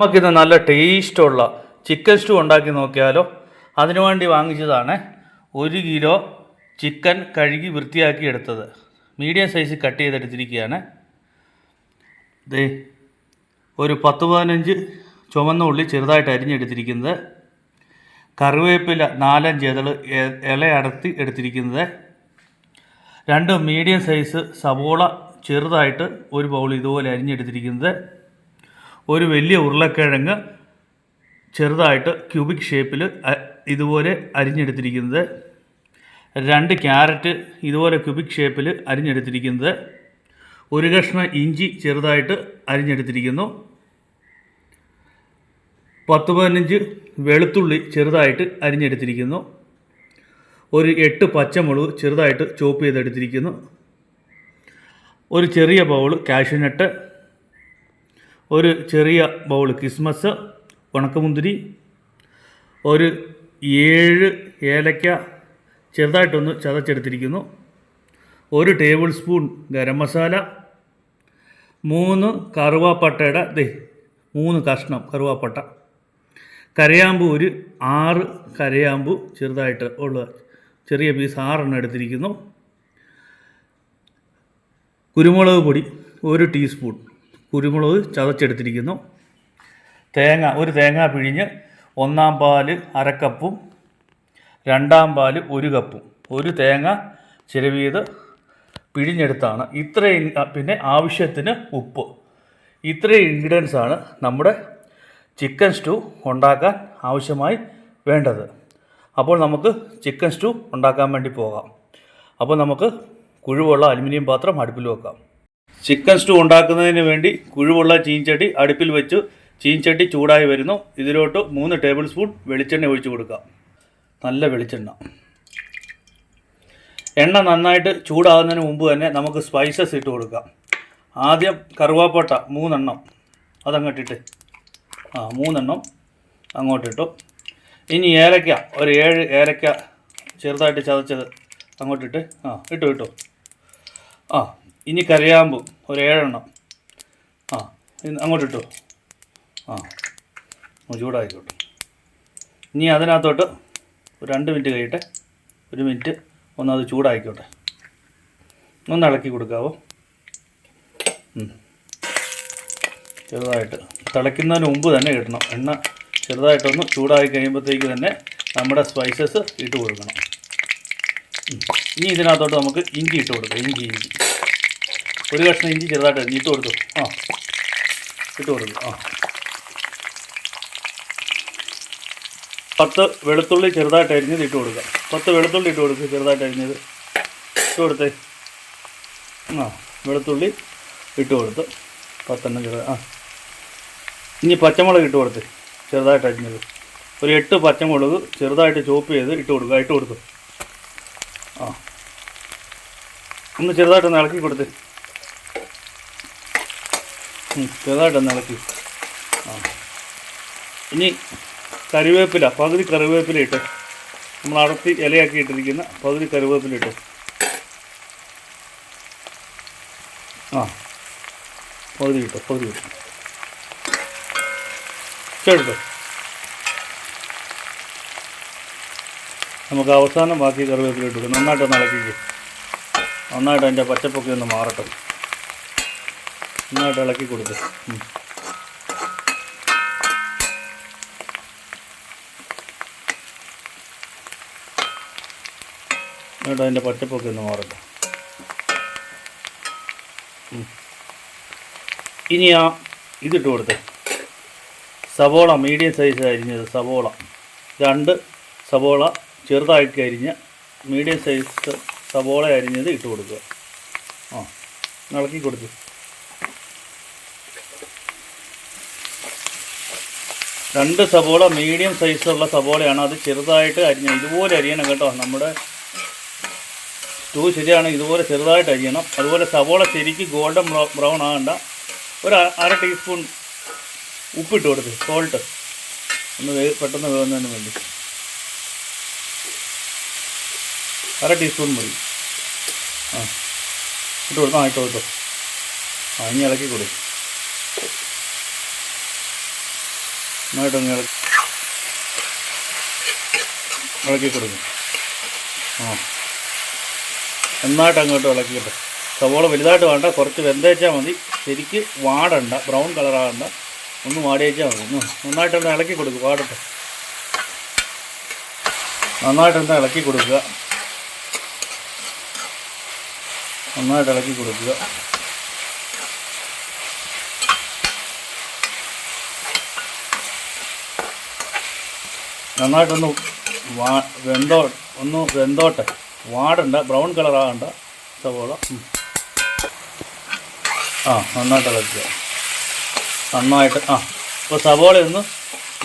നമുക്കിന്ന് നല്ല ടേസ്റ്റുള്ള ചിക്കൻ സ്റ്റൂ ഉണ്ടാക്കി നോക്കിയാലോ. അതിനുവേണ്ടി വാങ്ങിച്ചതാണ് 1 കിലോ ചിക്കൻ കഴുകി വൃത്തിയാക്കി എടുത്തത്. മീഡിയം സൈസ് കട്ട് ചെയ്തെടുത്തിരിക്കുകയാണ്. ദേ ഒരു 10-15 ചുവന്ന ഉള്ളി ചെറുതായിട്ട് അരിഞ്ഞെടുത്തിരിക്കുന്നത്, കറിവേപ്പില 4-5 ഇല അടർത്തി എടുത്തിരിക്കുന്നത്, 2 മീഡിയം സൈസ് സവോള ചെറുതായിട്ട് ഒരു ബൗൾ ഇതുപോലെ അരിഞ്ഞെടുത്തിരിക്കുന്നത്, ഒരു വലിയ ഉരുളക്കിഴങ്ങ് ചെറുതായിട്ട് ക്യൂബിക് ഷേപ്പിൽ ഇതുപോലെ അരിഞ്ഞെടുത്തിരിക്കുന്നത്, 2 ക്യാരറ്റ് ഇതുപോലെ ക്യൂബിക് ഷേപ്പിൽ അരിഞ്ഞെടുത്തിരിക്കുന്നത്, ഒരു കഷ്ണം ഇഞ്ചി ചെറുതായിട്ട് അരിഞ്ഞെടുത്തിരിക്കുന്നു, 10-15 വെളുത്തുള്ളി ചെറുതായിട്ട് അരിഞ്ഞെടുത്തിരിക്കുന്നു, ഒരു 8 പച്ചമുളക് ചെറുതായിട്ട് ചോപ്പ് ചെയ്തെടുത്തിരിക്കുന്നു, ഒരു ചെറിയ ബൗൾ കാഷ്യൂനട്ട്, ഒരു ചെറിയ ബൗൾ കിസ്മസ് ഉണക്കമുന്തിരി, ഒരു 7 ഏലക്ക ചെറുതായിട്ടൊന്ന് ചതച്ചെടുത്തിരിക്കുന്നു, 1 ടേബിൾ സ്പൂൺ ഗരം മസാല, 3 കറുവാപ്പട്ടയുടെ 3 കഷ്ണം കറുവാപ്പട്ട, കരയാമ്പൂ ഒരു 6 കരയാമ്പൂ ചെറുതായിട്ട് ഉള്ള ചെറിയ പീസ് 6 എടുത്തിരിക്കുന്നു, കുരുമുളക് പൊടി 1 ടീസ്പൂൺ കുരുമുളക് ചതച്ചെടുത്തിരിക്കുന്നു, ഒരു തേങ്ങ പിഴിഞ്ഞ് 1-ാം പാല് 1/2 കപ്പും 2-ാം പാല് 1 കപ്പും, ഒരു തേങ്ങ ചിരവിയത് പിഴിഞ്ഞെടുത്താണ്. ഇത്രയും, പിന്നെ ആവശ്യത്തിന് ഉപ്പ്. ഇത്രയും ഇൻഗ്രീഡിയൻസാണ് നമ്മുടെ ചിക്കൻ സ്റ്റൂ ഉണ്ടാക്കാൻ ആവശ്യമായി വേണ്ടത്. അപ്പോൾ നമുക്ക് ചിക്കൻ സ്റ്റൂ ഉണ്ടാക്കാൻ വേണ്ടി പോകാം. അപ്പോൾ നമുക്ക് കുഴിവുള്ള അലുമിനിയം പാത്രം അടുപ്പിൽ വെക്കാം. ചിക്കൻ സ്റ്റൂ ഉണ്ടാക്കുന്നതിന് വേണ്ടി കുഴിവുള്ള ചീൻചട്ടി അടുപ്പിൽ വെച്ച് ചീൻചട്ടി ചൂടായി വരുന്നു. ഇതിലോട്ട് 3 ടേബിൾ സ്പൂൺ വെളിച്ചെണ്ണ ഒഴിച്ചു കൊടുക്കാം. നല്ല വെളിച്ചെണ്ണ. എണ്ണ നന്നായിട്ട് ചൂടാകുന്നതിന് മുമ്പ് തന്നെ നമുക്ക് സ്പൈസസ് ഇട്ട് കൊടുക്കാം. ആദ്യം കറുവാപ്പട്ട 3 എണ്ണം അതങ്ങോട്ടിട്ട് 3 എണ്ണം അങ്ങോട്ടിട്ടു. ഇനി ഏലക്ക ഒരു 7 ഏലക്ക ചെറുതായിട്ട് ചതച്ചത് അങ്ങോട്ടിട്ട് ഇട്ടു. ഇനി കറിയാമ്പ് ഒരു 7 എണ്ണം അങ്ങോട്ടിട്ടു. ചൂടായിക്കോട്ടെ. ഇനി അതിനകത്തോട്ട് ഒരു 2 മിനിറ്റ് കഴിയട്ടെ. 1 മിനിറ്റ് ഒന്നത് ചൂടായിക്കോട്ടെ. ഒന്ന് ഇളക്കി കൊടുക്കാവോ. ചെറുതായിട്ട് തിളയ്ക്കുന്നതിന് മുമ്പ് തന്നെ ഇടണം. എണ്ണ ചെറുതായിട്ടൊന്ന് ചൂടായി കഴിയുമ്പോഴത്തേക്ക് തന്നെ നമ്മുടെ സ്പൈസസ് ഇട്ട് കൊടുക്കണം. ഇനി ഇതിനകത്തോട്ട് നമുക്ക് ഇഞ്ചി ഇട്ട് കൊടുക്കാം. ഇഞ്ചി ഒരു കഷ്ണം ഇഞ്ചി ചെറുതായിട്ട് ഇട്ട് കൊടുത്തു. ഇട്ട് കൊടുക്കും. 10 വെളുത്തുള്ളി ചെറുതായിട്ട് അരിഞ്ഞത് ഇട്ട് കൊടുക്കുക. 10 വെളുത്തുള്ളി ഇട്ട് കൊടുക്കുക. ചെറുതായിട്ട് അരിഞ്ഞത് ഇട്ട് കൊടുത്തേ. വെളുത്തുള്ളി ഇട്ട് കൊടുത്ത് 10 എണ്ണം ഇനി പച്ചമുളക് ഇട്ട് കൊടുത്ത് ചെറുതായിട്ട് അരിഞ്ഞത്. ഒരു 8 പച്ചമുളക് ചെറുതായിട്ട് ചോപ്പ് ചെയ്ത് ഇട്ട് കൊടുത്തു. ഒന്ന് ചെറുതായിട്ടൊന്ന് ഇളക്കി കൊടുത്ത്. ചെറുതായിട്ടൊന്ന് ഇളക്കി. ഇനി കറിവേപ്പില പകുതി കറിവേപ്പില ഇട്ട്, നമ്മൾ അടർത്തി ഇലയാക്കി ഇട്ടിരിക്കുന്ന പകുതി കറിവേപ്പില ഇട്ടു. പകുതി ഇട്ടു. കേട്ടോ. നമുക്ക് അവസാനം ബാക്കി കറിവേപ്പില ഇട്ടു. നന്നായിട്ടൊന്ന് ഇളക്കിക്ക്. നന്നായിട്ട് അതിൻ്റെ പച്ചപ്പൊക്കെ ഒന്ന് മാറട്ടെ. നന്നായിട്ട് ഇളക്കി കൊടുത്ത്. എന്നിട്ട് അതിൻ്റെ പച്ചപ്പൊക്കെ ഒന്ന് മാറട്ടെ. ഇനി ഇതിട്ട് കൊടുത്തേ. സവോള മീഡിയം സൈസ് അരിഞ്ഞത് സവോള 2 സവോള ചെറുതാക്കി അരിഞ്ഞ മീഡിയം സൈസ് സവോള അരിഞ്ഞത് ഇട്ട് കൊടുക്കുക. ഇളക്കി കൊടുത്തു. രണ്ട് സവോള മീഡിയം സൈസുള്ള സവോളയാണ്. അത് ചെറുതായിട്ട് അരിഞ്ഞത്. ഇതുപോലെ അരിയണം കേട്ടോ. നമ്മുടെ സ്റ്റൂ ശരിയാണ്. ഇതുപോലെ ചെറുതായിട്ട് അരിയണം. അതുപോലെ സവോള ശരിക്ക് ഗോൾഡൻ ബ്രൗൺ ആകണ്ട. ഒരു 1/2 ടീസ്പൂൺ ഉപ്പിട്ട് കൊടുത്ത്. സോൾട്ട് ഒന്ന് പെട്ടെന്ന് വേകുന്നതിന് വേണ്ടി 1/2 ടീസ്പൂൺ മതി. ഇട്ട് കൊടുക്കാം. ഇട്ട് കൊടുത്തോ. ഇനി ഇളക്കി കൊടുക്കും. നന്നായിട്ടൊന്ന് ഇളക്കി കൊടുക്കും. നന്നായിട്ട് അങ്ങോട്ട് ഇളക്കിയിട്ട് സവോള വലുതായിട്ട് വേണ്ട, കുറച്ച് വെന്തേച്ചാൽ മതി. ശരിക്ക് വാടണ്ട, ബ്രൗൺ കളറാകണ്ട, ഒന്ന് വാടിയേച്ചാൽ മതി. നന്നായിട്ടൊന്ന് ഇളക്കി കൊടുക്കുക. വാടട്ടെ, നന്നായിട്ടൊന്ന് ഇളക്കി കൊടുക്കുക. നന്നായിട്ട് ഇളക്കി കൊടുക്കുക. നന്നായിട്ടൊന്ന് വെന്തോട്ടെ, വാടണ്ട, ബ്രൗൺ കളറാകണ്ട സവോള. നന്നായിട്ട് ഇളക്കുക. നന്നായിട്ട് ഇപ്പോൾ സവോള ഒന്ന്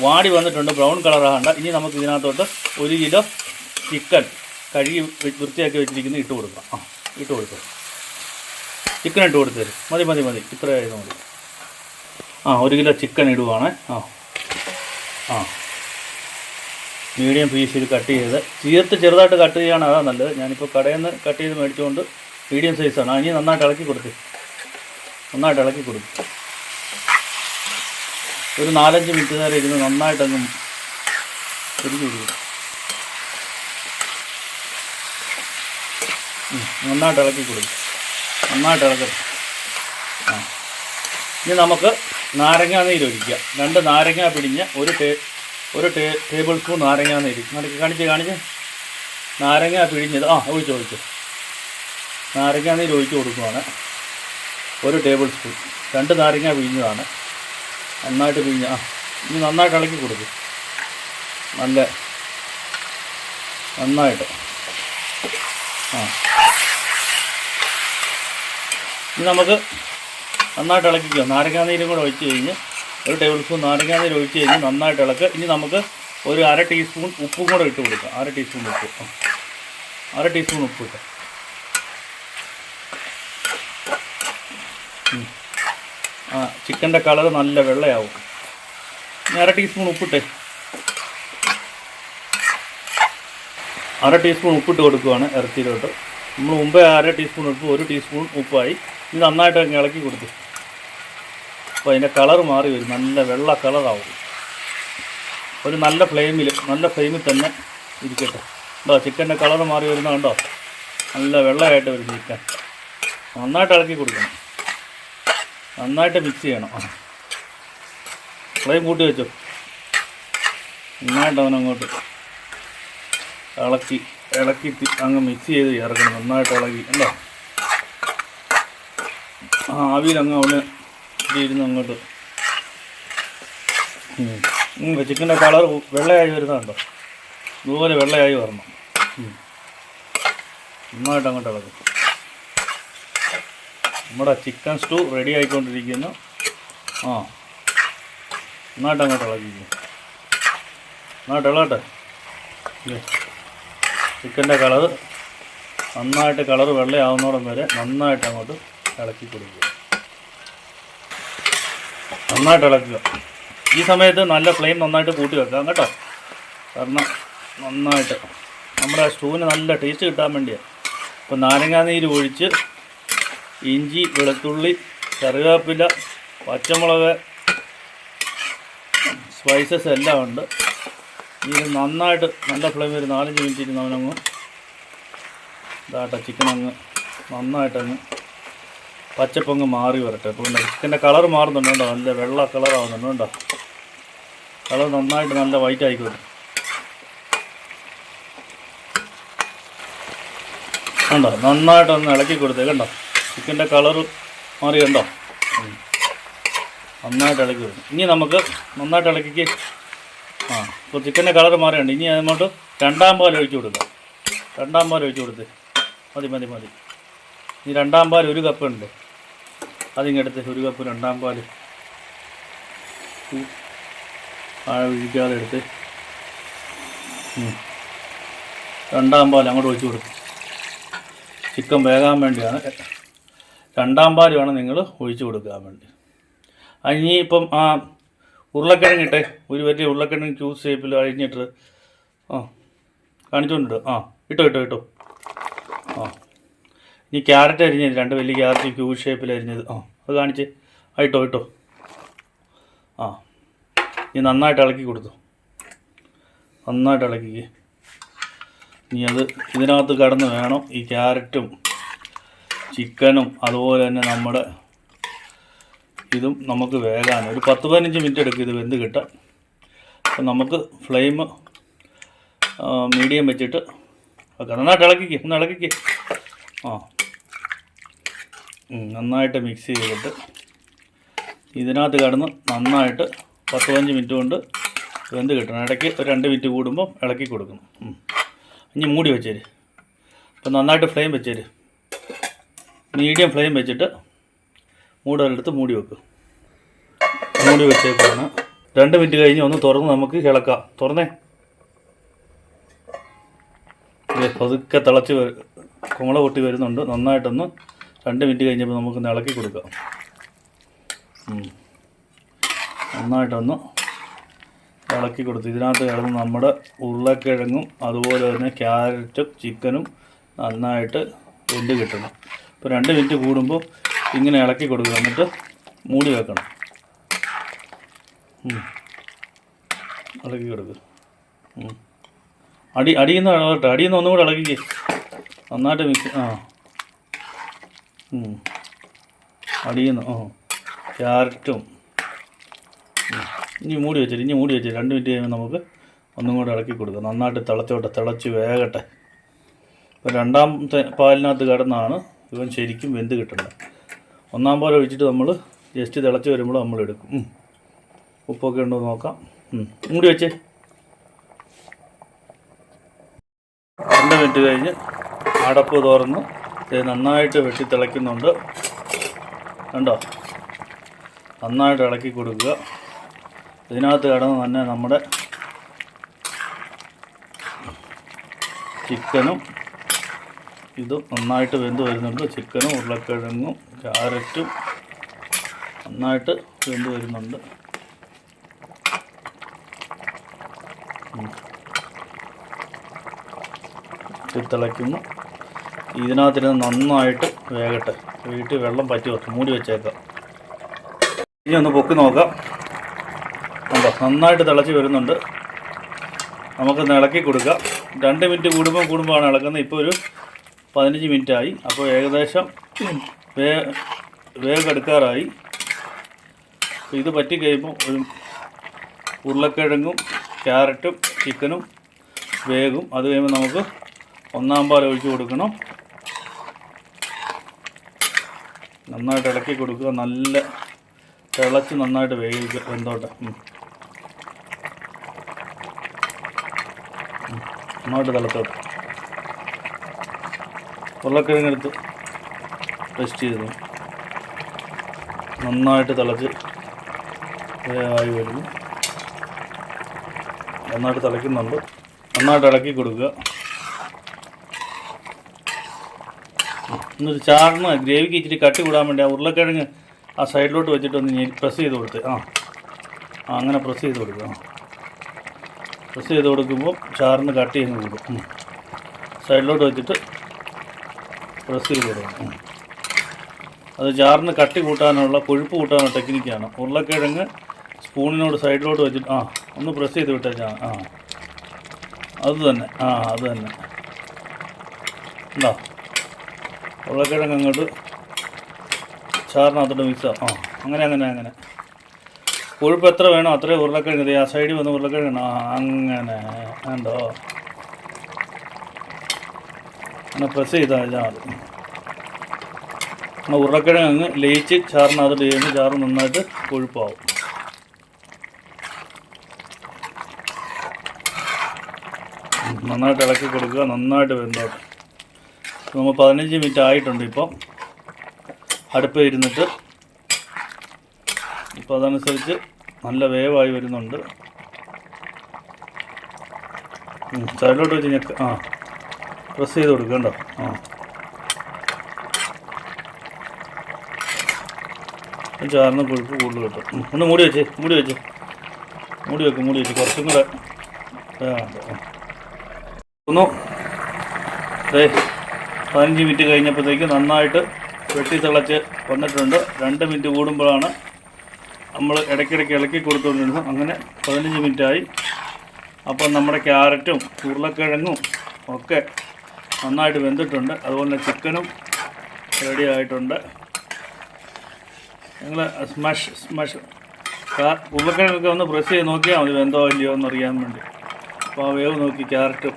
വാടി വന്നിട്ടുണ്ട്, ബ്രൗൺ കളറാകണ്ട. ഇനി നമുക്ക് ഇതിനകത്തോട്ട് 1 കിലോ ചിക്കൻ കഴുകി വൃത്തിയാക്കി വെച്ചിരിക്കുന്നത് ഇട്ട് കൊടുക്കാം. ഇട്ട് കൊടുക്കുക. ചിക്കൻ ഇട്ട് കൊടുത്തു തരും. മതി, ഇത്ര ആയത് മതി. 1 കിലോ ചിക്കൻ ഇടുവാണ്. മീഡിയം പീസിൽ കട്ട് ചെയ്ത് ചെറുതായിട്ട് കട്ട് ചെയ്യാണ്, അതാണ് നല്ലത്. ഞാനിപ്പോൾ കടയിൽ നിന്ന് കട്ട് ചെയ്ത് മേടിച്ചുകൊണ്ട് മീഡിയം സൈസാണ്. ഇനി നന്നായിട്ട് ഇളക്കി കൊടുക്കും. ഒരു 4-5 മിനിറ്റ് നേരം ഇരുന്ന് നന്നായിട്ടങ്ങ് തിരിച്ചു കൊടുക്കും. നന്നായിട്ട് ഇളക്കി കൊടുക്കും. നന്നായിട്ട് ഇളക്കട്ടെ. ഇനി നമുക്ക് നാരങ്ങാ നീര് ഒഴിക്കുക. 2 നാരങ്ങ പിഴിഞ്ഞ് ഒരു ടേബിൾ സ്പൂൺ നാരങ്ങാ നീര് കാണിച്ച് നാരങ്ങ പിഴിഞ്ഞത് ഒഴിച്ചു. നാരങ്ങാ നീര് ഒഴിച്ച് കൊടുക്കുകയാണ്. 1 ടേബിൾ സ്പൂൺ. 2 നാരങ്ങ പിഴിഞ്ഞതാണ്. നന്നായിട്ട് പിഴിഞ്ഞ് ഇനി നന്നായിട്ട് ഇളക്കി കൊടുക്കും. നന്നായിട്ട് ഇനി നമുക്ക് നന്നായിട്ട് ഇളക്കിക്കുക. നാരങ്ങാ നീരും കൂടെ ഒഴിച്ച് കഴിഞ്ഞ് 1 ടേബിൾ സ്പൂൺ നാരങ്ങാ നീര് ഒഴിച്ച് കഴിഞ്ഞ് നന്നായിട്ട് ഇളക്കുക. ഇനി നമുക്ക് ഒരു 1/2 ടീസ്പൂൺ ഉപ്പും കൂടെ ഇട്ട് കൊടുക്കുക. 1/2 ടീസ്പൂൺ ഉപ്പ്. 1/2 ടീസ്പൂൺ ഉപ്പ് ഇട്ട് ചിക്കൻ്റെ കളർ നല്ല വെള്ളയാവും. 1/2 ടീസ്പൂൺ ഉപ്പിട്ട് 1/2 ടീസ്പൂൺ ഉപ്പിട്ട് കൊടുക്കുകയാണ് ഇറച്ചിയിലോട്ട്. നമ്മൾ മുമ്പേ 1/2 ടീസ്പൂൺ ഉപ്പ്, 1 ടീസ്പൂൺ ഉപ്പായി. ഇത് നന്നായിട്ട് അങ്ങ് ഇളക്കി കൊടുക്കും. അപ്പോൾ അതിൻ്റെ കളർ മാറി വരും, നല്ല വെള്ള കളറാവും. ഒരു നല്ല ഫ്ലെയിമിൽ തന്നെ ഇരിക്കട്ടെ. ചിക്കൻ്റെ കളർ മാറി വരുന്നത് കണ്ടോ? നല്ല വെള്ളമായിട്ട് വരും ചിക്കൻ. നന്നായിട്ട് ഇളക്കി കൊടുക്കണം. നന്നായിട്ട് മിക്സ് ചെയ്യണം. ഫ്ലെയിം കൂട്ടി വെച്ചോ. നന്നായിട്ട് അവനങ്ങോട്ട് ഇളക്കി അങ്ങ് മിക്സ് ചെയ്ത് ഇറക്കണം. നന്നായിട്ട് ഇളക്കി ഉണ്ടോ? ആവിയിലങ്ങ് അവന് ഇരുന്ന് അങ്ങോട്ട് ചിക്കൻ്റെ കളർ വെള്ളയായി വരുന്നുണ്ടോ? ഇതുപോലെ വെള്ളയായി വരണം. നന്നായിട്ട് അങ്ങോട്ട് ഇളക്കും. നമ്മുടെ ചിക്കൻ സ്റ്റൂ റെഡി ആയിക്കൊണ്ടിരിക്കുന്നു. നന്നായിട്ട് അങ്ങോട്ട് ഇളക്കിക്കുന്നു. നന്നായിട്ട് ഇളകട്ടെ. ചിക്കൻ്റെ നന്നായിട്ട് കളർ വെള്ളയാവുന്നോടം വരെ നന്നായിട്ട് അങ്ങോട്ട് ഇളക്കി കൊടുക്കുക. നന്നായിട്ട് ഇളക്കുക. ഈ സമയത്ത് നല്ല ഫ്ലെയിം നന്നായിട്ട് കൂട്ടി വെക്കാം കേട്ടോ. കാരണം നന്നായിട്ട് നമ്മുടെ സ്റ്റൂവിന് നല്ല ടേസ്റ്റ് കിട്ടാൻ വേണ്ടിയാണ്. ഇപ്പോൾ നാരങ്ങാ നീര് ഒഴിച്ച് ഇഞ്ചി, വെളുത്തുള്ളി, കറിവേപ്പില, പച്ചമുളക്, സ്പൈസസ് എല്ലാം ഉണ്ട്. ഇത് നന്നായിട്ട് നല്ല ഫ്ലെയിം ഒരു 4-5 മിനിറ്റ് ഇരുന്ന് അവനങ്ങ് ചിക്കൻ അങ്ങ് നന്നായിട്ടങ്ങ് പച്ചപ്പങ്ങ് മാറി വരട്ടെ. ഇപ്പോൾ ചിക്കൻ്റെ കളർ മാറുന്നുണ്ട് കേട്ടോ. നല്ല വെള്ള കളറാവുന്നുണ്ട് കേട്ടോ. കളർ നന്നായിട്ട് നല്ല വൈറ്റ് ആയിക്കോട്ടെ. കണ്ടോ? നന്നായിട്ടൊന്ന് ഇളക്കി കൊടുത്തേ. കണ്ടോ? ചിക്കൻ്റെ കളർ മാറി കണ്ടോ? നന്നായിട്ട് ഇളക്കി കൊടുക്കും. ഇനി നമുക്ക് നന്നായിട്ട് ഇളക്കിക്ക്. ഇപ്പോൾ ചിക്കൻ്റെ കളർ മാറിയുണ്ട്. ഇനി അങ്ങോട്ട് 2ാം പാൽ ഒഴിച്ച് കൊടുക്കാം. 2ാം പാൽ ഒഴിച്ച് കൊടുത്ത് മതി. ഈ 2ാം പാൽ 1 കപ്പ് ഉണ്ട്. അതിങ്ങെടുത്ത് 1 കപ്പ് 2ാം പാൽ ഒഴിക്കാതെ എടുത്ത് 2ാം പാൽ അങ്ങോട്ട് ഒഴിച്ച് കൊടുക്കും. ചിക്കൻ വേകാൻ വേണ്ടിയാണ് 2ാം പാൽ വേണം നിങ്ങൾ ഒഴിച്ച് കൊടുക്കാൻ വേണ്ടി. ഇനി ഇപ്പം ഉരുളക്കിഴങ്ങിട്ടെ, ഒരു വലിയ ഉരുളക്കിഴങ്ങ് ക്യൂബ് ഷേപ്പിൽ അരിഞ്ഞിട്ട് കാണിച്ചുകൊണ്ടിട്ട് ഇട്ടോ. ഇനി ക്യാരറ്റ് അരിഞ്ഞത് 2 വലിയ ക്യാരറ്റ് ക്യൂബ് ഷേപ്പിൽ അരിഞ്ഞത് അത് കാണിച്ച് ഇട്ടോ. ഈ നന്നായിട്ട് ഇളക്കി കൊടുത്തു, നന്നായിട്ട് ഇളക്കി. ഇനി അത് ഇതിനകത്ത് കടന്ന് വേണം ഈ ക്യാരറ്റും ചിക്കനും അതുപോലെ തന്നെ നമ്മുടെ ഇതും നമുക്ക് വേകാൻ. ഒരു 10-15 മിനിറ്റ് എടുക്കും ഇത് വെന്ത് കിട്ടാൻ. അപ്പം നമുക്ക് ഫ്ലെയിം മീഡിയം വെച്ചിട്ട് നന്നായിട്ട് ഇളക്കിക്ക്, ഒന്ന് ഇളക്കിക്ക്. നന്നായിട്ട് മിക്സ് ചെയ്തിട്ട് ഇതിനകത്ത് കടന്ന് നന്നായിട്ട് 10-15 മിനിറ്റ് കൊണ്ട് വെന്ത് കിട്ടണം. ഇടയ്ക്ക് ഒരു 2 മിനിറ്റ് കൂടുമ്പോൾ ഇളക്കി കൊടുക്കണം. ഇനി മൂടി വെച്ചേര്. അപ്പം നന്നായിട്ട് ഫ്ലെയിം വെച്ചേര്, മീഡിയം ഫ്ലെയിം വെച്ചിട്ട് മൂടലെടുത്ത് മൂടി വെക്കും. മൂടി വെച്ചേക്കാണ്. 2 മിനിറ്റ് കഴിഞ്ഞ് ഒന്ന് തുറന്ന് നമുക്ക് ഇളക്കാം. തുറന്നേ. പതുക്കെ തിളച്ച് കുമള പൊട്ടി വരുന്നുണ്ട്. നന്നായിട്ടൊന്ന് 2 മിനിറ്റ് കഴിഞ്ഞപ്പോൾ നമുക്കൊന്ന് ഇളക്കി കൊടുക്കാം. നന്നായിട്ടൊന്ന് ഇളക്കി കൊടുത്ത് ഇതിനകത്ത് കിടന്ന് നമ്മുടെ ഉരുളക്കിഴങ്ങും അതുപോലെ തന്നെ ക്യാരറ്റും ചിക്കനും നന്നായിട്ട് വെന്ത് കിട്ടണം. ഇപ്പോൾ 2 മിനിറ്റ് കൂടുമ്പോൾ ഇങ്ങനെ ഇളക്കി കൊടുക്കുക. എന്നിട്ട് മൂടി വെക്കണം. ഇളക്കി കൊടുക്കുക. അടിയുന്ന ഇളകട്ടെ. അടിയുന്ന ഒന്നും കൂടെ ഇളക്കിക്ക്. നന്നായിട്ട് മിക്സ്. അടിയുന്നു. ക്യാരറ്റും. ഇനി മൂടി വെച്ചിട്ട് 2 മിനിറ്റ് കഴിയുമ്പോൾ നമുക്ക് ഒന്നും കൂടെ ഇളക്കി കൊടുക്കുക. നന്നായിട്ട് തിളച്ച് വേകട്ടെ. ഇപ്പോൾ 2ാമത്തെ പാലിനകത്ത് കിടന്നാണ് ഇവൻ ശരിക്കും വെന്ത് കിട്ടുന്നത്. 1ാം പാൽ ഒഴിച്ചിട്ട് നമ്മൾ ജസ്റ്റ് തിളച്ച് വരുമ്പോൾ നമ്മൾ എടുക്കും. ഉപ്പൊക്കെ ഉണ്ടോ നോക്കാം. മൂടി വെച്ചേ. 2 മിനിറ്റ് കഴിഞ്ഞ് അടപ്പ് തുറന്ന് നന്നായിട്ട് വെട്ടി തിളയ്ക്കുന്നുണ്ട്. കണ്ടോ? നന്നായിട്ട് ഇളക്കി കൊടുക്കുക. ഇതിനകത്ത് കിടന്ന് തന്നെ നമ്മുടെ ചിക്കനും ഇതും നന്നായിട്ട് വെന്ത് വരുന്നുണ്ട്. ചിക്കനും ഉരുളക്കിഴങ്ങും ക്യാരറ്റും നന്നായിട്ട് വെന്ത് വരുന്നുണ്ട്. തിളയ്ക്കുന്നു. ഇതിനകത്തിരുന്ന് നന്നായിട്ട് വേകട്ടെ. വീട്ടിൽ വെള്ളം പറ്റി വെക്കും. മൂടി വെച്ചേക്കാം. ഇനി ഒന്ന് പൊക്കി നോക്കാം. കണ്ടോ? നന്നായിട്ട് തിളച്ച് വരുന്നുണ്ട്. നമുക്കൊന്ന് ഇളക്കി കൊടുക്കാം. 2 മിനിറ്റ് കൂടുമ്പോഴാണ് ഇളക്കുന്നത്. ഇപ്പോൾ ഒരു 15 മിനിറ്റായി. അപ്പോൾ ഏകദേശം വേഗെടുക്കാറായി. അപ്പോൾ ഇത് പറ്റി കഴിയുമ്പോൾ ഒരു ഉരുളക്കിഴങ്ങും ക്യാരറ്റും ചിക്കനും വേഗം. അത് കഴിയുമ്പോൾ നമുക്ക് 1ാം പാൽ ഒഴിച്ച് കൊടുക്കണം. നന്നായിട്ട് ഇളക്കി കൊടുക്കുക. നല്ല തിളച്ച് നന്നായിട്ട് വെന്തോട്ടെ. നന്നായിട്ട് തിളച്ചോട്ടെ. ഉരുളക്കിഴങ്ങെടുത്ത് റെസ്റ്റ് ചെയ്തു. നന്നായിട്ട് തിളച്ച് ആയി വരുന്നു. നന്നായിട്ട് തിളയ്ക്കുന്നുണ്ട്. നന്നായിട്ട് ഇളക്കി കൊടുക്കുക. എന്നിട്ട് ചാറിന് ഗ്രേവിക്ക് ഇച്ചിരി കട്ടി കൂടാൻ വേണ്ടി ആ ഉരുളക്കിഴങ്ങ് ആ സൈഡിലോട്ട് വെച്ചിട്ട് ഒന്ന് പ്രസ് ചെയ്ത് കൊടുത്ത്. അങ്ങനെ പ്രസ് ചെയ്ത് കൊടുക്കുക. പ്രസ് ചെയ്ത് കൊടുക്കുമ്പോൾ ചാറിന് കട്ടി അങ്ങ് കൂടും. സൈഡിലോട്ട് വെച്ചിട്ട് പ്രസ് ചെയ്ത് കൊടുക്കും. അത് ചാറിന് കട്ടി കൂട്ടാനുള്ള കൊഴുപ്പ് കൂട്ടാനുള്ള ടെക്നിക്കാണ്. ഉരുളക്കിഴങ്ങ് സ്പൂണിനോട് സൈഡിലോട്ട് വെച്ചിട്ട് ഒന്ന് പ്രസ് ചെയ്ത് വിട്ടേച്ചാൽ അത് തന്നെ അത് തന്നെ ഉണ്ടോ? ഉരുളക്കിഴങ്ങ് അങ്ങോട്ട് ചാറിനകത്തോട്ട് മിക്സ് അങ്ങനെ കൊഴുപ്പ് എത്ര വേണോ അത്രയും ഉരുളക്കിഴങ്ങ്. ആ സൈഡിൽ വന്ന് ഉരുളക്കിഴങ്ങ് അങ്ങനെ ഉണ്ടോ? അങ്ങനെ പ്രസ് ചെയ്താൽ മതി. ഉരുളക്കിഴങ്ങ് അങ്ങ് ലയിച്ച് ചാറിനകത്തോട്ട് ചെയ്യുമ്പോൾ ചാറ് നന്നായിട്ട് കൊഴുപ്പാവും. നന്നായിട്ട് ഇളക്കി കൊടുക്കുക. നന്നായിട്ട് വെന്തോട്ടെ. നമ്മൾ 15 മിനിറ്റ് ആയിട്ടുണ്ട്. ഇപ്പം അടുപ്പ് ഇരുന്നിട്ട് ഇപ്പോൾ അതനുസരിച്ച് നല്ല വേവായി വരുന്നുണ്ട്. സൈഡിലോട്ട് വെച്ച് പ്രസ് ചെയ്ത് കൊടുക്കുക. കണ്ടോ? ചാറിന് കൊഴുപ്പ് കൂടുതൽ കിട്ടും. ഒന്ന് മൂടി വെച്ച് കുറച്ചും കൂടെ ഒന്ന് 15 മിനിറ്റ് കഴിഞ്ഞപ്പോഴത്തേക്ക് നന്നായിട്ട് വെട്ടി തിളച്ച് വന്നിട്ടുണ്ട്. 2 മിനിറ്റ് കൂടുമ്പോഴാണ് നമ്മൾ ഇടയ്ക്കിടയ്ക്ക് ഇളക്കി കൊടുത്തുകൊണ്ടിരുന്നു. അങ്ങനെ 15 മിനിറ്റായി. അപ്പം നമ്മുടെ ക്യാരറ്റും ഉരുളക്കിഴങ്ങും ഒക്കെ നന്നായിട്ട് വെന്തിട്ടുണ്ട്. അതുപോലെ ചിക്കനും റെഡി ആയിട്ടുണ്ട്. നിങ്ങൾ സ്മാഷ് ഉരുളക്കിഴങ്ങൊക്കെ ഒന്ന് പ്രസ് ചെയ്ത് നോക്കിയാൽ മതി വെന്തോ ഇല്ലയോ എന്നറിയാൻ വേണ്ടി. അപ്പോൾ ആ വേവ് നോക്കി ക്യാരറ്റും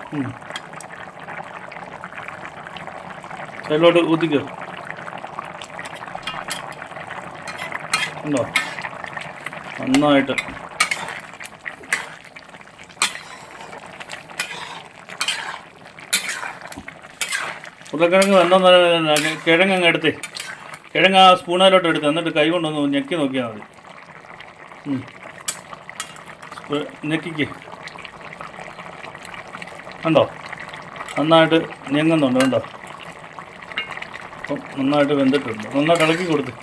സൈഡിലോട്ട് ഊത്തിക്കോ. ഉണ്ടോ നന്നായിട്ട് ഉരുളക്കിഴങ്ങ് വെന്തോന്ന് കിഴങ്ങ് എടുത്ത് കിഴങ്ങ് ആ സ്പൂണിലോട്ട് എടുത്ത് എന്നിട്ട് കൈ കൊണ്ടൊന്ന് ഞെക്കി നോക്കിയാൽ മതി. ഞെക്കിക്ക് കണ്ടോ നന്നായിട്ട് ഞെങ്ങുന്നുണ്ട്. കണ്ടോ അപ്പം നന്നായിട്ട് വെന്തിട്ടുണ്ട്. നന്നായിട്ട് ഇളക്കി കൊടുത്ത്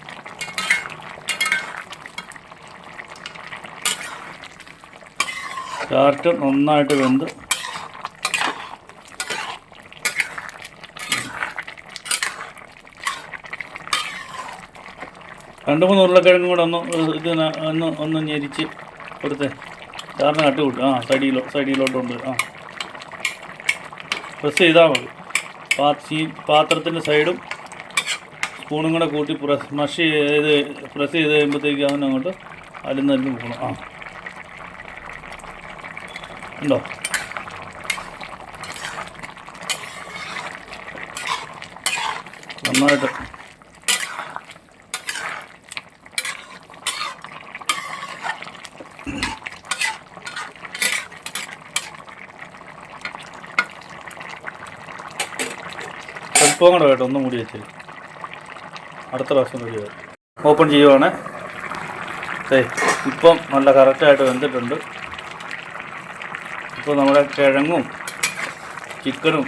ക്യാരറ്റ് നന്നായിട്ട് വെന്ത് രണ്ട് മൂന്ന് ഉരുളക്കിഴങ്ങും കൂടെ ഒന്ന് ഞെരിച്ച് കൊടുത്തേ. ചാറിന് കട്ടി കൂട്ടും. സൈഡിലോട്ടുണ്ട്. പ്രസ് ചെയ്താൽ മതി. പാത്രത്തിൻ്റെ സൈഡും സ്പൂണും കൂടെ കൂട്ടി പ്രസ് ചെയ്ത് കഴിയുമ്പോഴത്തേക്ക് അതിനങ്ങോട്ട് അലിന്നരിഞ്ഞ് പോകണം. ഉണ്ടോ നന്നായിട്ട് അല്പം കൂടെ കേട്ടോ ഒന്നും മൂടി വെച്ചില്ല. അടുത്ത പ്രാവശ്യം റെഡിയാവും. ഓപ്പൺ ചെയ്യുവാണ്. ഇപ്പം നല്ല കറക്റ്റായിട്ട് വെന്തിട്ടുണ്ട്. ഇപ്പോൾ നമ്മുടെ കിഴങ്ങും ചിക്കനും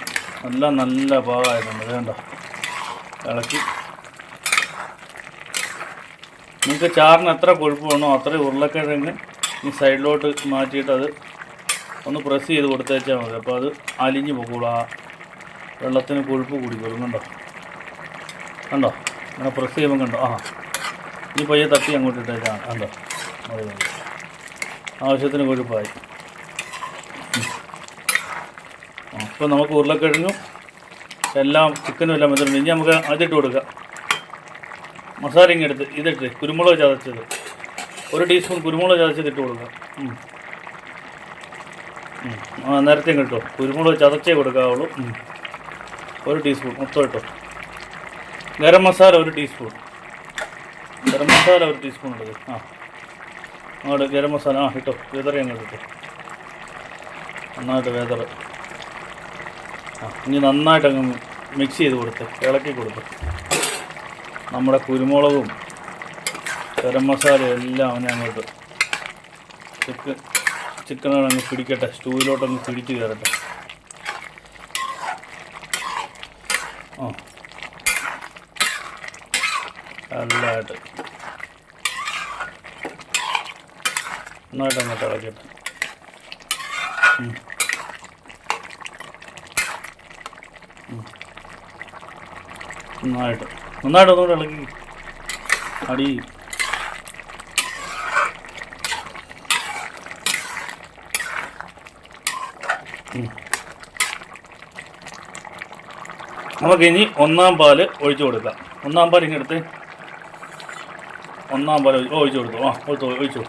എല്ലാം നല്ല പാകമായിട്ടുണ്ട്. വേണ്ട ഇളക്കി നിങ്ങൾക്ക് ചാറിന് എത്ര കൊഴുപ്പ് വേണോ അത്രയും ഉരുളക്കിഴങ്ങ് ഈ സൈഡിലോട്ട് മാറ്റിയിട്ട് അത് ഒന്ന് പ്രസ് ചെയ്ത് കൊടുത്തേച്ചാൽ മതി. അപ്പോൾ അത് അലിഞ്ഞ് പോകൂടാ. വെള്ളത്തിന് കൊഴുപ്പ് കൂടിക്കോളും. കണ്ടോ അങ്ങനെ പ്രസ് ചെയ്യുമ്പോൾ കണ്ടോ. ഇനി പയ്യെ തട്ടി അങ്ങോട്ട് ഇട്ടേച്ചാണ്. കണ്ടോ മതി. ആവശ്യത്തിന് കൊഴുപ്പായി. അപ്പോൾ നമുക്ക് ഉരുളക്കിഴങ്ങും എല്ലാം ചിക്കനും എല്ലാം വെച്ചിട്ടുണ്ട്. ഇനി നമുക്ക് അതിട്ട് കൊടുക്കാം. മസാല ഇങ്ങെടുത്ത് ഇതിട്ട് കുരുമുളക് ചതച്ചത് 1 ടീസ്പൂൺ കുരുമുളക് ചതച്ചത് ഇട്ട് കൊടുക്കാം. നേരത്തെ കിട്ടോ കുരുമുളക് ചതച്ചേ കൊടുക്കാവുള്ളൂ. 1 ടീസ്പൂൺ മൊത്തം ഇട്ടോ. ഗരം മസാല 1 ടീസ്പൂൺ. ഗരം മസാല 1 ടീസ്പൂൺ ഉള്ളത്. അങ്ങോട്ട് ഗരം മസാല ഇട്ടോ. വെതറി അങ്ങോട്ട് ഇട്ടോ. നന്നായിട്ട് വെതറ്. ഇനി നന്നായിട്ട് അങ്ങ് മിക്സ് ചെയ്ത് കൊടുത്ത് ഇളക്കി കൊടുത്ത് നമ്മുടെ കുരുമുളകും ഗരം മസാലയും എല്ലാം അവനെ അങ്ങോട്ട് ചിക്കനോടങ്ങ് പിടിക്കട്ടെ. സ്റ്റൂവിലോട്ടങ്ങ് പിടിച്ച് കയറട്ടെ. നല്ലതായിട്ട് നന്നായിട്ട് അങ്ങോട്ട് ഇളക്കട്ടെ. നന്നായിട്ട് ഒന്നുകൂടെ ഇളക്കി അടി. നമുക്കിനി 1-ാം പാല് ഒഴിച്ചു കൊടുക്കാം. 1-ാം പാൽ ഇങ്ങെടുത്ത് 1-ാം പാൽ ഒഴിച്ചു കൊടുത്തു. ഒഴിച്ചു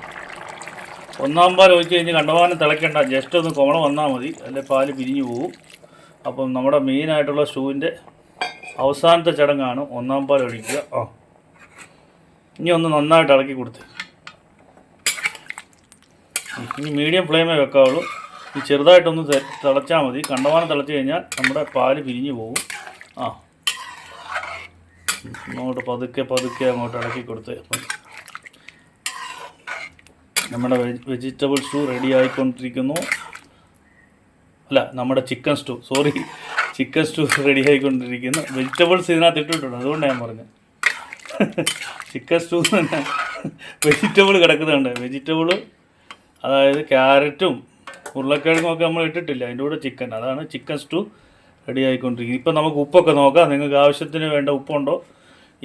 1-ാം പാൽ ഒഴിച്ച് കഴിഞ്ഞ് കണ്ടമാനം തിളയ്ക്കേണ്ട. ജസ്റ്റ് ഒന്ന് കോണം വന്നാൽ മതി. അല്ലെ പാല് പിരിഞ്ഞു പോകും. അപ്പം നമ്മുടെ മെയിനായിട്ടുള്ള സ്റ്റൂവിൻ്റെ അവസാനത്തെ ചടങ്ങാണ് 1-ാം പാൽ ഒഴിക്കുക. ഇനി ഒന്ന് നന്നായിട്ട് ഇളക്കി കൊടുത്ത് ഇനി മീഡിയം ഫ്ലെയിമേ വെക്കാവുള്ളൂ. ഈ ചെറുതായിട്ടൊന്ന് തിളച്ചാൽ മതി. കണ്ടമാനം തിളച്ച് കഴിഞ്ഞാൽ നമ്മുടെ പാല് പിരിഞ്ഞു പോകും. അങ്ങോട്ട് പതുക്കെ അങ്ങോട്ട് ഇളക്കി കൊടുത്ത് നമ്മുടെ വെജിറ്റബിൾ സ്റ്റൂ റെഡി ആയിക്കൊണ്ടിരിക്കുന്നു. അല്ല നമ്മുടെ ചിക്കൻ സ്റ്റൂ റെഡി ആയിക്കൊണ്ടിരിക്കുന്നു. വെജിറ്റബിൾസ് ഇതിനകത്ത് ഇട്ടിട്ടുണ്ട്. അതുകൊണ്ടാണ് ഞാൻ പറഞ്ഞത് ചിക്കൻ സ്റ്റൂ തന്നെ വെജിറ്റബിൾ കിടക്കുന്നുണ്ട്. വെജിറ്റബിൾ അതായത് ക്യാരറ്റും ഉരുളക്കിഴങ്ങും ഒക്കെ നമ്മൾ ഇട്ടിട്ടില്ല. അതിൻ്റെ കൂടെ ചിക്കൻ. അതാണ് ചിക്കൻ സ്റ്റൂ റെഡി ആയിക്കൊണ്ടിരിക്കുന്നത്. ഇപ്പം നമുക്ക് ഉപ്പൊക്കെ നോക്കാം. നിങ്ങൾക്ക് ആവശ്യത്തിന് വേണ്ട ഉപ്പുണ്ടോ?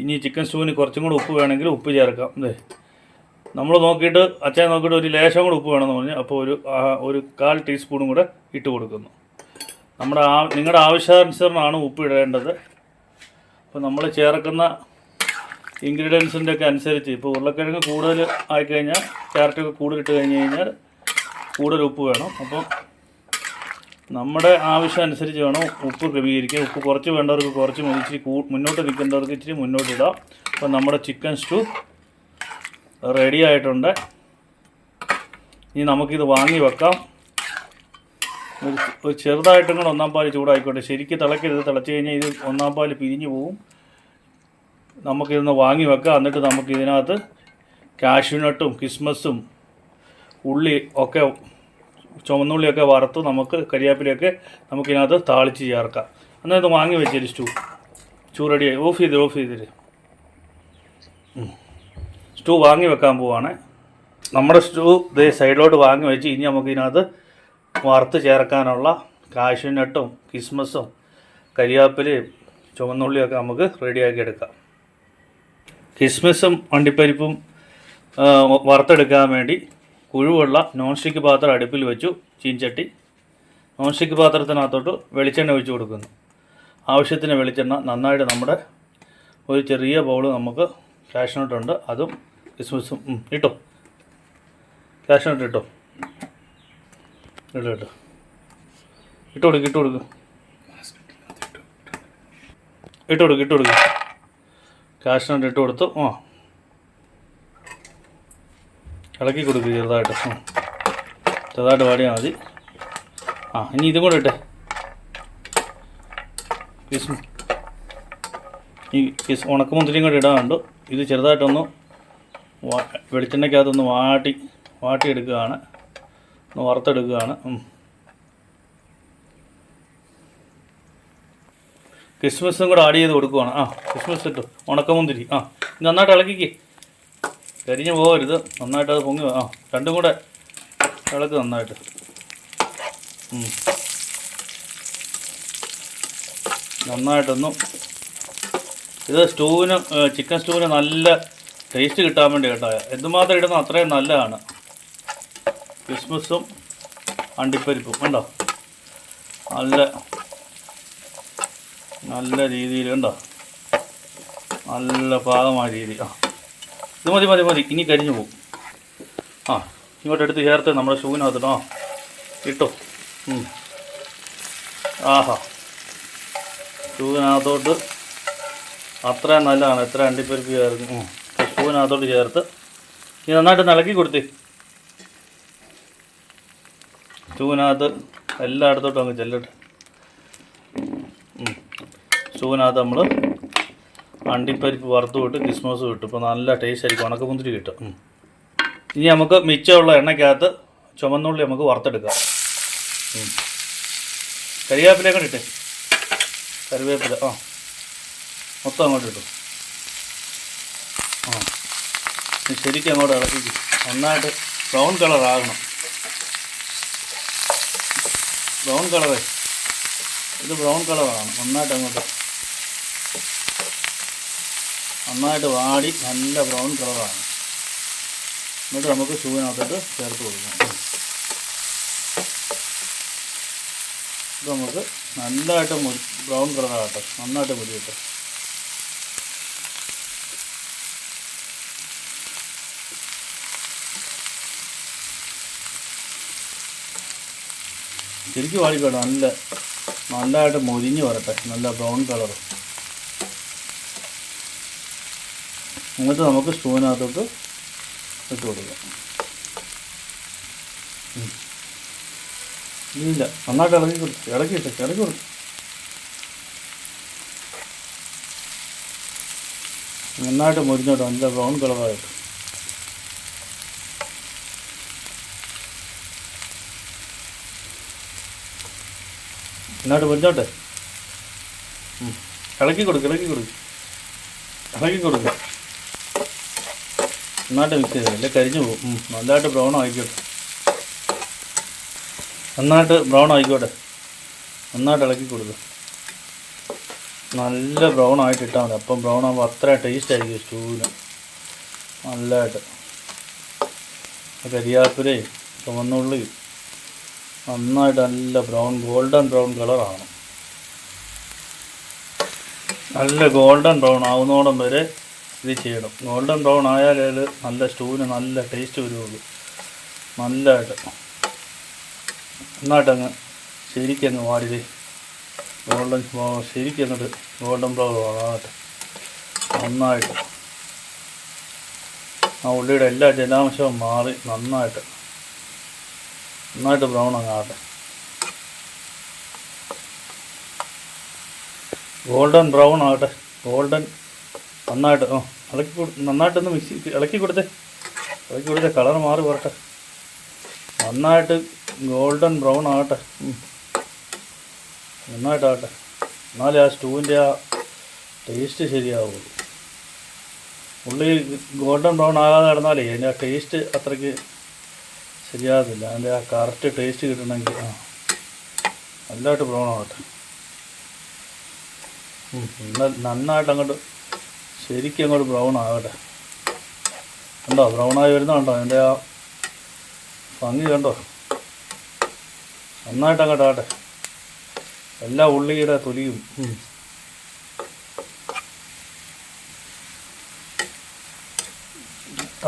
ഇനി ചിക്കൻ സ്റ്റൂവിന് കുറച്ചും കൂടെ ഉപ്പ് വേണമെങ്കിൽ ഉപ്പ് ചേർക്കാം. നമ്മൾ നോക്കിയിട്ട് അച്ഛൻ നോക്കിയിട്ട് ഒരു ലേശം കൂടെ ഉപ്പ് വേണമെന്ന് പറഞ്ഞു. അപ്പോൾ ഒരു 1/4 ടീസ്പൂണും കൂടെ ഇട്ട് കൊടുക്കുന്നു. നിങ്ങളുടെ ആവശ്യാനുസരണമാണ് ഉപ്പ് ഇടേണ്ടത്. അപ്പോൾ നമ്മൾ ചേർക്കുന്ന ഇൻഗ്രീഡിയൻസിൻ്റെ ഒക്കെ അനുസരിച്ച് ഇപ്പോൾ ഉരുളക്കിഴങ്ങ് കൂടുതൽ ആയിക്കഴിഞ്ഞാൽ ക്യാരറ്റൊക്കെ കൂടുതൽ ഇട്ട് കഴിഞ്ഞാൽ കൂടുതൽ ഉപ്പ് വേണം. അപ്പം നമ്മുടെ ആവശ്യം അനുസരിച്ച് വേണം ഉപ്പ് ക്രമീകരിക്കുക. ഉപ്പ് കുറച്ച് വേണ്ടവർക്ക് കുറച്ച് മതി, ഇച്ചിരി മുന്നോട്ട് നിൽക്കേണ്ടവർക്ക് ഇച്ചിരി മുന്നോട്ട് ഇടാം. അപ്പം നമ്മുടെ ചിക്കൻ സ്റ്റൂ റെഡി ആയിട്ടുണ്ട്. ഇനി നമുക്കിത് വാങ്ങി വെക്കാം. ഒരു ചെറുതായിട്ടും കൂടെ 1-ാം പാല് ചൂടായിക്കോട്ടെ. ശരിക്കും തിളക്കരുത്, തിളച്ച് കഴിഞ്ഞാൽ ഇത് 1-ാം പാല് പിരിഞ്ഞു പോവും. നമുക്കിതൊന്ന് വാങ്ങി വെക്കാം. എന്നിട്ട് നമുക്കിതിനകത്ത് കാഷ്യൂനട്ടും കിസ്മസും ഉള്ളി ഒക്കെ ചുവന്നുള്ളിയൊക്കെ വറുത്ത് നമുക്ക് കരിയാപ്പിലൊക്കെ നമുക്കിതിനകത്ത് താളിച്ച് ചേർക്കാം. എന്നിട്ട് വാങ്ങി വെച്ചൊരു സ്റ്റൂ റെഡിയായി. ഓഫ് ചെയ്തിട്ട് സ്റ്റൂ വാങ്ങി വെക്കാൻ പോവാണ്. നമ്മുടെ സ്റ്റൂ ഇതേ സൈഡിലോട്ട് വാങ്ങി വെച്ച് ഇനി നമുക്കിതിനകത്ത് വറുത്ത് ചേർക്കാനുള്ള കാഷ്യൂനട്ടും കിസ്മസും കരിയാപ്പിലയും ചുവന്നുള്ളിയൊക്കെ നമുക്ക് റെഡിയാക്കി എടുക്കാം. കിസ്മസും അണ്ടിപ്പരിപ്പും വറുത്തെടുക്കാൻ വേണ്ടി കുഴുവുള്ള നോൺ സ്റ്റിക്ക് പാത്രം അടുപ്പിൽ വെച്ചു. ചീൻചട്ടി നോൺ സ്റ്റിക്ക് പാത്രത്തിനകത്തോട്ട് വെളിച്ചെണ്ണ ഒഴിച്ച് കൊടുക്കുന്നു. ആവശ്യത്തിന് വെളിച്ചെണ്ണ നന്നായിട്ട് നമ്മുടെ ഒരു ചെറിയ ബൗൾ നമുക്ക് കാഷ്യൂനട്ടുണ്ട്, അതും കിസ്മസും ഇട്ടോ. കാഷ്യൂനട്ട് ഇട്ടോ, ഇട്ട് കൊടുക്ക്. കാഷ്യൂനട്ട് ഇട്ട് കൊടുത്തു. ഇളക്കി കൊടുക്കുക ചെറുതായിട്ട് വാടിയാൽ മതി. ഇനി ഇതും കൂടെ ഇട്ടെ. ഉണക്കമുന്തിരിയും കൂടെ ഇടാനുണ്ട്. ഇത് ചെറുതായിട്ടൊന്ന് വെളിച്ചെണ്ണയ്ക്കകത്തൊന്ന് വാട്ടിയെടുക്കുകയാണ്, ഒന്ന് വറുത്തെടുക്കുകയാണ്. കിസ്മസും കൂടെ ആഡ് ചെയ്ത് കൊടുക്കുവാണ്. കിസ്മസ് ഇട്ടു, ഉണക്കമുന്തിരി നന്നായിട്ട് ഇളക്കിക്ക്, കരിഞ്ഞു പോകരുത്. നന്നായിട്ട് അത് പൊങ്ങി രണ്ടും കൂടെ ഇളക്ക് നന്നായിട്ട്. നന്നായിട്ടൊന്നും ഇത് ചിക്കൻ സ്റ്റൂവിന് നല്ല ടേസ്റ്റ് കിട്ടാൻ വേണ്ടി കേട്ടോ. എന്തുമാത്രം ഇടുന്ന അത്രയും നല്ലതാണ്. കിസ്മസും അണ്ടിപ്പരിപ്പും കണ്ടോ, നല്ല രീതിയിൽ കണ്ടോ, നല്ല പാകമായ രീതി. ഇത് മതി. ഇനി കരിഞ്ഞു പോകും. ഇങ്ങോട്ട് എടുത്ത് ചേർത്ത് നമ്മുടെ സ്റ്റൂവിനകത്തിട്ടോ ഇട്ടോ. സ്റ്റൂവിനകത്തോട്ട് അത്രയും നല്ലതാണ്. എത്ര അണ്ടിപ്പരിപ്പ് ചേർക്കും. സ്റ്റൂവിനകത്തോട്ട് ചേർത്ത് ഇനി നന്നായിട്ട് ഇളക്കി കൊടുത്തേ. സ്റ്റൂവിനകത്ത് എല്ലായിടത്തോട്ടും അങ്ങ് ചെല്ലട്ടെ. സ്റ്റൂവിനകത്ത് നമ്മൾ അണ്ടിപ്പരിപ്പ് വറുത്ത് വിട്ട് കിസ്മസ് വിട്ടു. ഇപ്പോൾ നല്ല ടേസ്റ്റ് ആയിരിക്കും, ഉണക്കമുന്തിരി കിട്ടും. ഇനി നമുക്ക് മിച്ചമുള്ള എണ്ണയ്ക്കകത്ത് ചുവന്നുള്ളി നമുക്ക് വറുത്തെടുക്കാം. കരിവേപ്പിലയും കൂടെ ഇട്ടേ. കറിവേപ്പില മൊത്തം അങ്ങോട്ട് ഇട്ടു. ശരിക്കും അങ്ങോട്ട് ഇളക്കി നന്നായിട്ട് ബ്രൗൺ കളറാകണം. ബ്രൗൺ കളറേ, ഇത് ബ്രൗൺ കളറാണ്. നന്നായിട്ട് വാടി നല്ല ബ്രൗൺ കളറാണ്. എന്നിട്ട് നമുക്ക് സ്റ്റൂവിനകത്തോട്ട് ചേർത്ത് കൊടുക്കാം. ഇത് നമുക്ക് നല്ലതായിട്ട് ബ്രൗൺ കളറാകട്ടെ, നന്നായിട്ട് മുരിയട്ടെ. ശരിക്കും വാടിക്കോട്ടെ, നല്ലതായിട്ട് മൊരിഞ്ഞ് വരട്ടെ, നല്ല ബ്രൗൺ കളർ. എന്നിട്ട് നമുക്ക് സ്റ്റൂവിനകത്തോട്ട് ഇട്ട് കൊടുക്കാം. ഇല്ല, നന്നായിട്ട് ഇളക്കി കൊടുക്കും. നന്നായിട്ട് മൊരിഞ്ഞോട്ടെ, നല്ല ബ്രൗൺ കളറായിട്ട്. നന്നായിട്ട് മൊരിഞ്ഞോട്ടെ. ഇളക്കി കൊടുക്കുക. നന്നായിട്ട് മിക്സ് ചെയ്ത് അല്ലേ കരിഞ്ഞു പോകും. നല്ലതായിട്ട് ബ്രൗൺ ആയിക്കോട്ടെ. നന്നായിട്ട് ഇളക്കി കൊടുക്കുക. നല്ല ബ്രൗൺ ആയിട്ട് ഇട്ടാൽ മതി. അപ്പം ബ്രൗൺ ആകുമ്പോൾ അത്ര ടേസ്റ്റ് ആയിരിക്കും സ്റ്റൂവിന്. നല്ലതായിട്ട് കരിയാപ്പിലയും ചുവന്നുള്ളിയും നന്നായിട്ട് നല്ല ഗോൾഡൻ ബ്രൗൺ കളറാണ്. നല്ല ഗോൾഡൻ ബ്രൗൺ ആവുന്നോടം വരെ ഇത് ചെയ്യണം. ഗോൾഡൻ ബ്രൗൺ ആയാലേ നല്ല സ്റ്റൂവിന് നല്ല ടേസ്റ്റ് വരുള്ളൂ. നന്നായിട്ടങ്ങ് ശരിക്കങ്ങ് വാടി ശരിക്കങ്ങോട്ട് ഗോൾഡൻ ബ്രൗൺ ആകട്ടെ. നന്നായിട്ട് ആ ഉള്ളിയുടെ എല്ലാ ജലാംശവും മാറി നന്നായിട്ട് ബ്രൗൺ അങ്ങാകട്ടെ. ഗോൾഡൻ ബ്രൗൺ ആകട്ടെ. നന്നായിട്ട് നന്നായിട്ടൊന്ന് ഇളക്കി കൊടുത്തേ കളർ മാറി വരട്ടെ. നന്നായിട്ട് ഗോൾഡൻ ബ്രൗൺ ആകട്ടെ. നന്നായിട്ടാകട്ടെ. എന്നാലേ ആ സ്റ്റൂവിൻ്റെ ആ ടേസ്റ്റ് ശരിയാവുള്ളൂ. ഉള്ളി ഗോൾഡൻ ബ്രൗൺ ആകാതെ കിടന്നാലേ അതിൻ്റെ ആ ടേസ്റ്റ് അത്രയ്ക്ക് ശരിയാകത്തില്ല. അതിൻ്റെ ആ കറക്റ്റ് ടേസ്റ്റ് കിട്ടണമെങ്കിൽ നല്ലതായിട്ട് ബ്രൗൺ ആകട്ടെ. നന്നായിട്ട് അങ്ങോട്ട് ശരിക്കും അങ്ങോട്ട് ബ്രൗൺ ആകട്ടെ. കണ്ടോ ബ്രൗണായി വരുന്നുണ്ടോ? അതിൻ്റെ ആ ഭംഗി കണ്ടോ? നന്നായിട്ട് അങ്ങോട്ട് ആകട്ടെ. എല്ലാ ഉള്ളിയുടെ തൊലിയും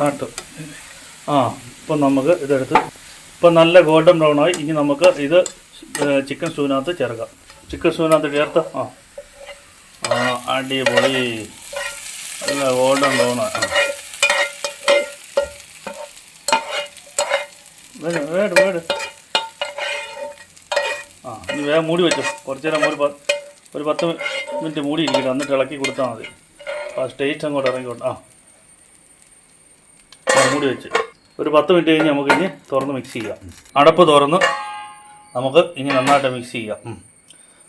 ആട്ട്. ഇപ്പം നമുക്ക് ഇതെടുത്ത് ഇപ്പം നല്ല ഗോൾഡൻ ബ്രൗൺ ആയി. ഇനി നമുക്ക് ഇത് ചിക്കൻ സ്റ്റൂവിനകത്ത് ചേർക്കാം. ചിക്കൻ സ്റ്റൂവിനകത്ത് ചേർത്ത് അടിപൊളി നല്ല ഗോൾഡൻ ബ്രൗൺ ആണ്. വേട് ഇനി വേഗം മൂടി വെച്ചു. കുറച്ച് നേരം ഒരു 10 മിനിറ്റ് മൂടി ഇരിക്കട്ടെ. എന്നിട്ട് ഇളക്കി കൊടുത്താൽ മതി. ആ ടേസ്റ്റ് അങ്ങോട്ട് ഇറങ്ങിക്കോട്ടെ. മൂടി വെച്ച് ഒരു 10 മിനിറ്റ് കഴിഞ്ഞ് നമുക്ക് ഇനി തുറന്ന് മിക്സ് ചെയ്യാം. അടപ്പ് തുറന്ന് നമുക്ക് ഇനി നന്നായിട്ട് മിക്സ് ചെയ്യാം.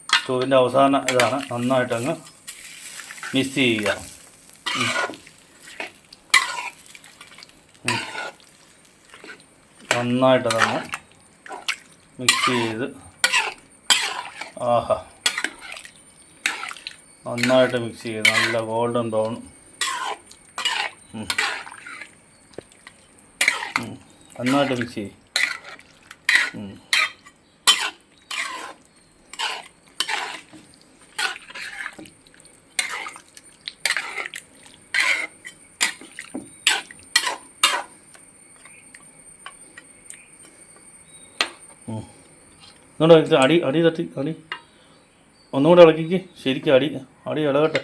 സ്റ്റൂവിൻ്റെ അവസാന ഇതാണ്. നന്നായിട്ടങ്ങ് മിക്സ് ചെയ്യുക. നന്നായിട്ടതങ്ങ് മിക്സ് ചെയ്ത് നന്നായിട്ട് മിക്സ് ചെയ്ത് നല്ല ഗോൾഡൻ ബ്രൗൺ നന്നായിട്ട് മിക്സ് ചെയ്യും. ഒന്നുകൂടെ അടി തട്ടി ഒന്നുകൂടെ ഇളക്കിക്ക്. ശരിക്കും അടി ഇളകട്ടെ.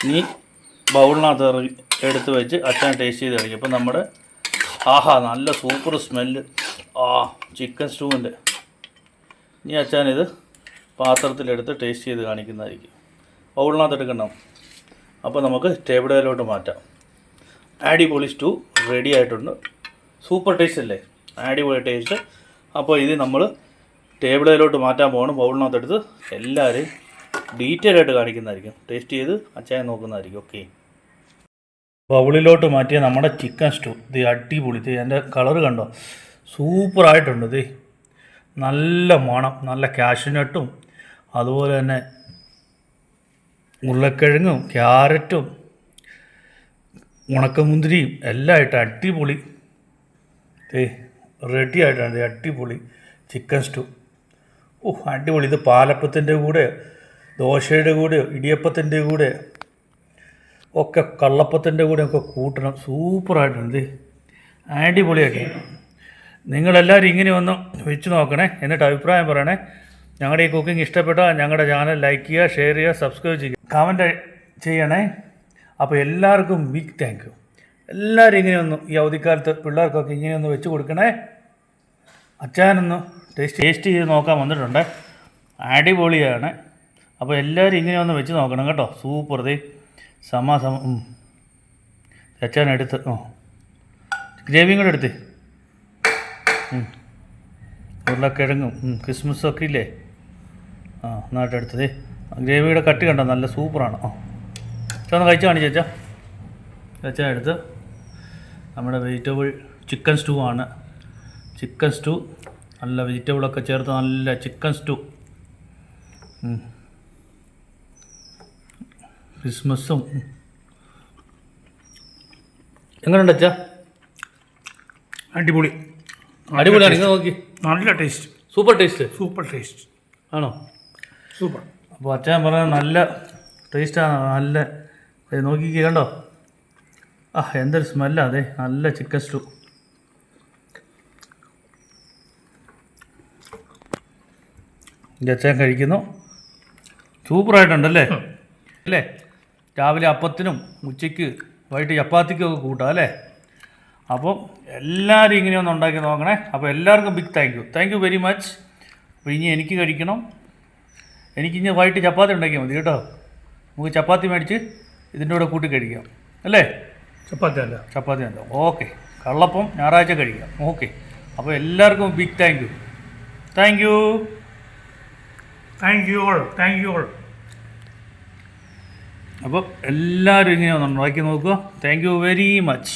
ഇനി ബൗളിനകത്ത് എടുത്ത് വെച്ച് അച്ഛൻ ടേസ്റ്റ് ചെയ്ത് കളിക്കും. അപ്പം നമ്മുടെ നല്ല സൂപ്പർ സ്മെല്ല് ചിക്കൻ സ്റ്റൂവിൻ്റെ. ഇനി അച്ഛനിത് പാത്രത്തിലെടുത്ത് ടേസ്റ്റ് ചെയ്ത് കാണിക്കുന്നതായിരിക്കും. ബൗളിനകത്ത് എടുക്കണം. അപ്പോൾ നമുക്ക് ടേബിളിലോട്ട് മാറ്റാം. അടിപൊളി സ്റ്റൂ റെഡി ആയിട്ടുണ്ട്. സൂപ്പർ ടേസ്റ്റ് അല്ലേ? അടിപൊളി ടേസ്റ്റ്. അപ്പോൾ ഇത് നമ്മൾ ടേബിളിലോട്ട് മാറ്റാൻ പോകണം. ബൗളിനകത്തെടുത്ത് എല്ലാവരെയും ഡീറ്റെയിൽ ആയിട്ട് കാണിക്കുന്നതായിരിക്കും. ടേസ്റ്റ് ചെയ്ത് അച്ചായ നോക്കുന്നതായിരിക്കും. ഓക്കെ, ബൗളിലോട്ട് മാറ്റിയ നമ്മുടെ ചിക്കൻ സ്റ്റൂ ഇത് അടിപൊളി. ഇത് എൻ്റെ കളറ് കണ്ടോ? സൂപ്പറായിട്ടുണ്ട്. ഇത് നല്ല മണം, നല്ല കാഷ്യൂനട്ടും അതുപോലെ തന്നെ ഉരുളക്കിഴങ്ങും ക്യാരറ്റും ഉണക്കമുന്തിരിയും എല്ലാം ആയിട്ട് അടിപൊളി റെഡി ആയിട്ടുണ്ട്. അടിപൊളി ചിക്കൻ സ്റ്റൂ. അടിപൊളി. ഇത് പാലപ്പത്തിൻ്റെ കൂടെ, ദോശയുടെ കൂടെ, ഇടിയപ്പത്തിൻ്റെ കൂടെ ഒക്കെ, കള്ളപ്പത്തിൻ്റെ കൂടെ ഒക്കെ കൂട്ടണം. സൂപ്പറായിട്ടുണ്ട്. അടിപൊളിയായിട്ട് നിങ്ങളെല്ലാവരും ഇങ്ങനെ ഒന്ന് വെച്ച് നോക്കണേ. എന്നിട്ട് അഭിപ്രായം പറയണേ. ഞങ്ങളുടെ ഈ കുക്കിംഗ് ഇഷ്ടപ്പെട്ടാൽ ഞങ്ങളുടെ ചാനൽ ലൈക്ക് ചെയ്യുക, ഷെയർ ചെയ്യുക, സബ്സ്ക്രൈബ് ചെയ്യുക, കമൻറ്റ് ചെയ്യണേ. അപ്പോൾ എല്ലാവർക്കും ബിഗ് താങ്ക് യു. എല്ലാവരും ഇങ്ങനെയൊന്നും ഈ അവധിക്കാലത്ത് പിള്ളേർക്കൊക്കെ ഇങ്ങനെയൊന്ന് വെച്ച് കൊടുക്കണേ. അച്ചാനൊന്ന് ടേസ്റ്റ് ചെയ്ത് നോക്കാൻ വന്നിട്ടുണ്ട്. അടിപൊളിയാണ്. അപ്പോൾ എല്ലാവരും ഇങ്ങനെയൊന്ന് വെച്ച് നോക്കണം കേട്ടോ. സൂപ്പർ. അച്ചാനെടുത്ത് ഗ്രേവിയും കൂടെ എടുത്ത് ഉരുളക്കിഴങ്ങും ക്രിസ്മസൊക്കെ ഇല്ലേ, നന്നായിട്ടെടുത്തത്. ഗ്രേവിയുടെ കട്ടി കണ്ടോ? നല്ല സൂപ്പറാണ്. ഒന്ന് കഴിച്ച് കാണിച്ചു അച്ഛാ എടുത്ത് നമ്മുടെ വെജിറ്റബിൾ ചിക്കൻ സ്റ്റൂ ആണ്. ചിക്കൻ സ്റ്റൂ നല്ല വെജിറ്റബിളൊക്കെ ചേർത്ത് നല്ല ചിക്കൻ സ്റ്റൂ. ക്രിസ്മസും എങ്ങനെയുണ്ട് അച്ഛാ? അടിപൊളി. അടിപൊളിയാണ്. നിങ്ങൾ നോക്കി, നല്ല taste. Super taste. Super taste. ആണോ? സൂപ്പർ. അപ്പോൾ അച്ഛൻ പറഞ്ഞത് നല്ല ടേസ്റ്റാണ്. നല്ല നോക്കിക്കേ, കണ്ടോ? ആ എന്തൊരു സ്മെല്ലാ. അതെ, നല്ല ചിക്കൻ സ്റ്റൂ. എൻ്റെ അച്ഛൻ കഴിക്കുന്നു. സൂപ്പറായിട്ടുണ്ടല്ലേ അല്ലേ? രാവിലെ അപ്പത്തിനും ഉച്ചയ്ക്ക് വൈകിട്ട് ചപ്പാത്തിക്കും ഒക്കെ കൂട്ടാം അല്ലേ? അപ്പം എല്ലാവരും ഇങ്ങനെ ഒന്ന് ഉണ്ടാക്കി നോക്കണേ. അപ്പോൾ എല്ലാവർക്കും big thank you very much. അപ്പോൾ ഇനി എനിക്ക് കഴിക്കണം. എനിക്കിനി വൈകിട്ട് ചപ്പാത്തി ഉണ്ടാക്കിയാൽ മതി കേട്ടോ. നമുക്ക് ചപ്പാത്തി മേടിച്ച് ഇതിൻ്റെ കൂടെ കൂട്ടി കഴിക്കാം അല്ലേ? ചപ്പാത്തി അല്ല. ഓക്കെ. കള്ളപ്പം ഞായറാഴ്ച കഴിക്കാം. ഓക്കെ. അപ്പോൾ എല്ലാവർക്കും big thank you. Thank you all. അപ്പോൾ എല്ലാവരും ഇങ്ങനെ ഒന്ന് ഉണ്ടാക്കി നോക്കുക. Thank you very much.